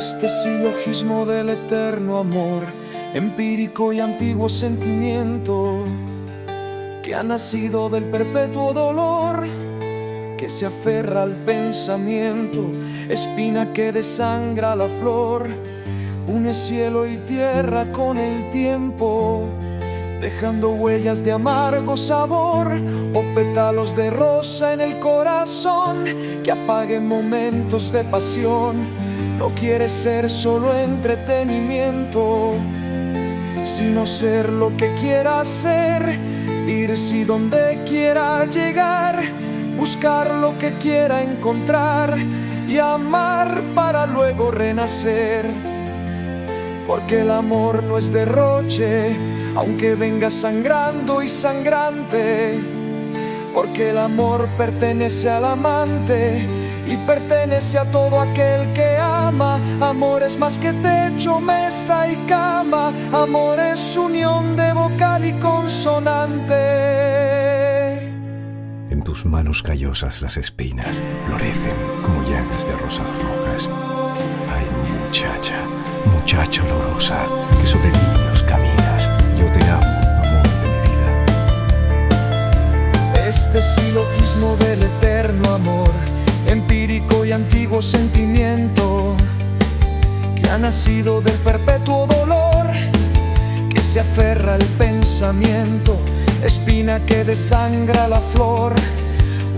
Este silogismo del eterno amor, empírico y antiguo sentimiento, que ha nacido del perpetuo dolor, que se aferra al pensamiento, espina que desangra la flor, une cielo y tierra con el tiempo, dejando huellas de amargo sabor, o pétalos de rosa en el corazón, que apaguen momentos de pasión. No quiere ser solo entretenimiento, sino ser lo que quiera ser, irse donde quiera llegar, buscar lo que quiera encontrar y amar para luego renacer. Porque el amor no es derroche, aunque venga sangrando y sangrante. Porque el amor pertenece al amante y pertenece a todo aquel que ama. Amor es más que techo, mesa y cama. Amor es unión de vocal y consonante. En tus manos callosas las espinas florecen como llagas de rosas rojas. Ay, muchacha, muchacha olorosa, que sobre niños caminas. Yo te amo, amor de mi vida. Este silogismo del eterno amor, empírico y antiguo sentimiento, que ha nacido del perpetuo dolor, que se aferra al pensamiento, espina que desangra la flor,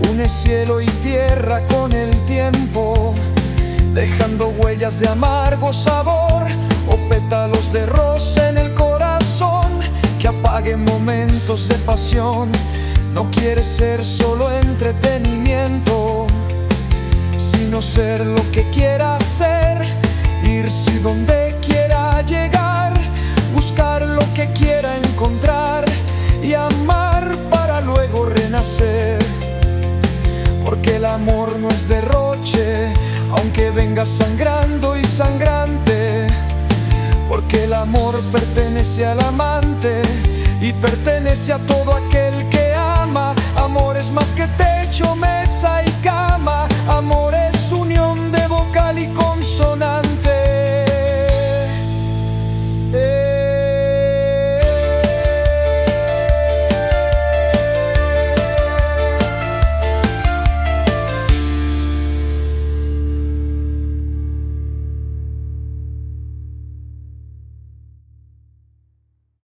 une cielo y tierra con el tiempo, dejando huellas de amargo sabor, o pétalos de rosa en el corazón, que apaguen momentos de pasión. No quiere ser solo entretenimiento, sino ser lo que quiera ser, irse donde quiera llegar, buscar lo que quiera encontrar y amar para luego renacer. Porque el amor no es derroche, aunque venga sangrando y sangrante. Porque el amor pertenece al amante y pertenece a todo aquel que ama. Amor es más que techo,